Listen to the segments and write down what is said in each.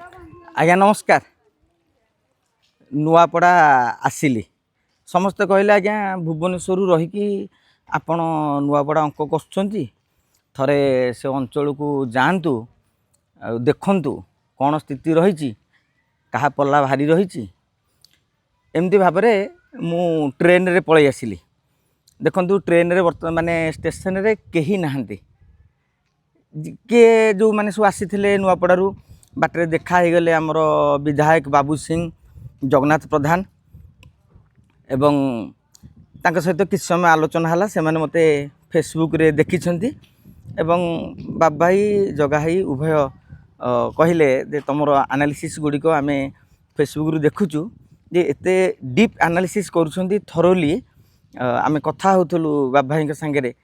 आज्ञा नमस्कार। नुआपड़ा आसिली समस्ते कहले आज्ञा भुवनेश्वर रहीकि आपण नुआपड़ा अंक कसुंची थरे से अंचल को जातु देखु कौन स्थिति रही कहा पल्ला भारी रही एमती भाव मु ट्रेन रे पलि आसिली। देखु ट्रेन रे माने स्टेशन रे कहीं नहांती किए जो मैंने सब आसी नुआपड़ारू बाटे देखा ही गले आमर विधायक बाबू सिंह जगन्नाथ प्रधान एवं तांका सहित किछ समय आलोचना हला से माने मते फेसबुक रे देखिछंती एवं बाबा भाई जगा भाई उभय कहले जे तुमर एनालिसिस गुडी को आमे फेसबुक रे देखुचु जे एते डीप एनालिसिस करूछंती थरोली आमे कथा होतलु बाबा भाई के संगे रे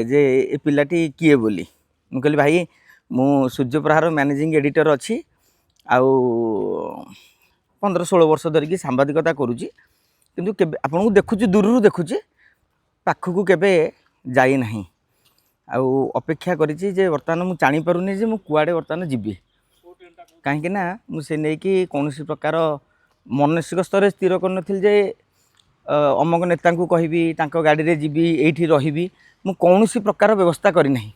जे ए पिलाटी किए बोली मु कहली भाई मु सूर्यप्रहार मैनेजिंग एडिटर अच्छी आउ 15-16 वर्ष धरिकी सांबादिकता करुच्ची किंतु केबे आपन को देखुची दूर देखुची पाखकू केबे जाई नहीं आउ अपेक्षा करिची जे वर्तमान मु जानि पारुनी जे मु कुआडे वर्तमान जीबी काहे ना मु से नै कि कोनोसी प्रकार मानसिक स्तर स्थिर करनथिल जे अमक नेता को कहबी तांको गाड़ी रे जीबी एठी रहिबी मु कोनोसी प्रकार व्यवस्था करि नहीं।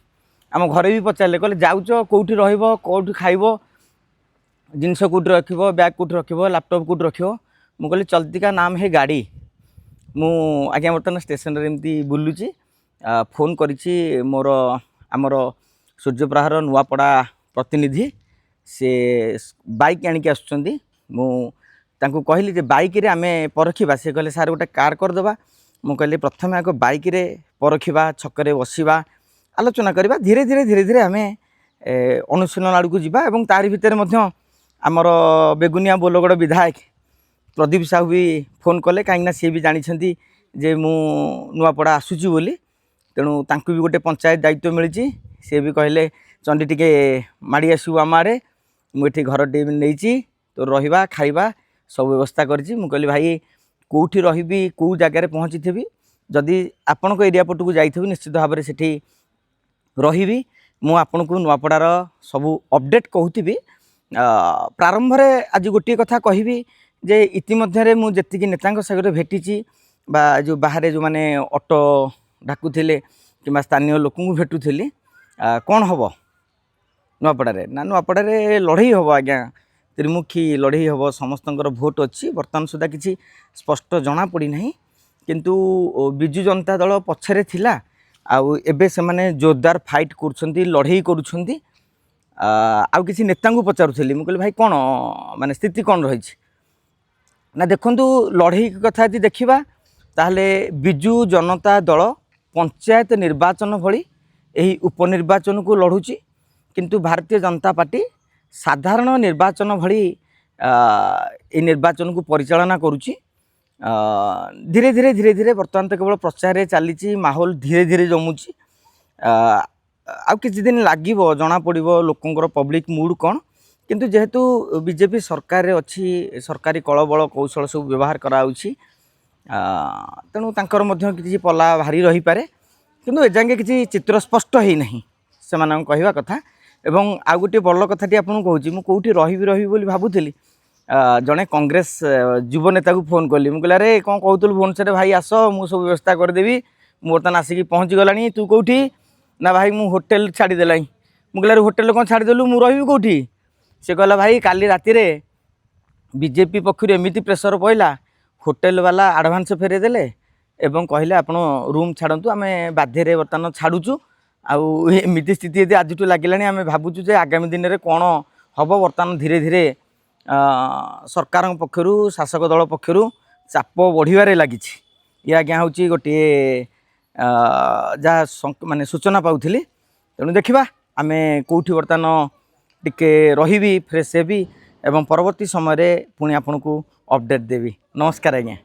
आम घरे भी पचारे कहले जाऊच कौटी रहिबो कौटी खाइबो जिनस कौटी रखिबो बैग कौटी रखिबो लैपटॉप कौटी रखिबो मु कहले चलती का नाम है गाड़ी मु आज्ञा बर्तमान स्टेशन रे एमती बुलुची फोन करिछि मोर आमर सूर्यप्रहार नुआपड़ा प्रतिनिधि से बाइक आनिक आसुचंदी मु तांको कहली जे बाइक रे आमे परखिबा से कहले सार गोटे कार कर देबा मु कहली प्रथमे आको बाइक रे परखिबा छकरे बसिबा आलोचना करवा धीरे धीरे धीरे धीरे आम अनुशीलन आड़ को जीवा एवं तारी भितर आमर बेगुनिया बोलगड़ विधायक प्रदीप साहू भी फोन कले कहीं सी भी जानी जे मु नुआपड़ा आसुची बोली तेणु तांकु भी गोटे पंचायत दायित्व मिली सी भी कहले चंडी टिके माड़ी आसू आम आड़े मुझे घर टे नहीं तो रहा खाइबा सब व्यवस्था करी कहली भाई कौटी रही कौ जगार पहुँची थी जदि आपण एरिया पटू को जाइथबी निश्चित भाव में सेठी रही मु आपन को नुआपड़ार सबू अपडेट कहूबी प्रारंभ में आज गोटे कथा कहबी जे इतिमध्य मु जेतिकी नेता सागर भेटी जो बाहर जो माने ऑटो डाकुले कि स्थानीय लोक भेटुली कौन हम नुआपड़े ना नुआपड़े लड़ई हम आज्ञा त्रिमुखी लड़ई हम समस्त भोट अच्छी बर्तमान सुधा किसी स्पष्ट जना पड़ी ना किंतु बिजु जनता दल पछरे थिला आउ एबे से माने जोरदार फाइट करुछंती लड़ई करुछंती आउ किसी नेता को पचारुथली मु कहली भाई कौन माने स्थिति कौन रही ना देखंतु लड़ई कथा यदि देखिबा ताहले बिजु जनता दल पंचायत निर्वाचन भली एही उपनिर्वाचन को लड़ुची किंतु भारतीय जनता पार्टी साधारण निर्वाचन भली ए निर्वाचन को परिचालना करुची धीरे धीरे धीरे धीरे बर्तमान तो केवल प्रचार चली माहौल धीरे धीरे जमुची आ किसी दिन लगे जना पड़ो लोकंर पब्लिक मूड कौन किंतु जेहेतु बीजेपी सरकार अच्छी सरकारी कलबल कौशल सब व्यवहार कराउछि तेणु तांकर मध्य किसी पला भारी रही पारे किंतु एजांगे किसी चित्र स्पष्ट है नहीं से कहवा कथा एवं आ गोटे बड़ कथाटी आपको कहूँ मुझे कौटी रही बोली भावुली जड़े कांग्रेस युव नेता को फोन कली मुझे अरे कौन कहूलु भुवनेश्वर भाई आस मु सब व्यवस्था करदेवी बर्तमान आसिक पहुँची गलानी तू कौटी ना भाई मु होटेल छाड़देला मुझे होटेल कौन छाड़देलु मु रही कौटी से कहला भाई काली राति रे बीजेपी पक्षर एमती प्रेसर पड़ा होटेल वाला आडभांस फेरेदेले एवं कहले आपण रूम छाड़ू आम बाध्य बर्तमान छाड़ुचु आमती स्थिति यदि आज लगे आम भावुचु जे आगामी दिन में कौन हम बर्तमान धीरे धीरे सरकार पक्षर शासक दल पक्षर चाप बढ़िबारे लगी ये आज्ञा हूँ गोटे जहाँ माने सूचना पाउली तेणु देखा आम कौटी बर्तमान टिके रही फ्रेश हेबी एवं परवर्ती समय पुणी आपन को अपडेट देवी। नमस्कार आज्ञा।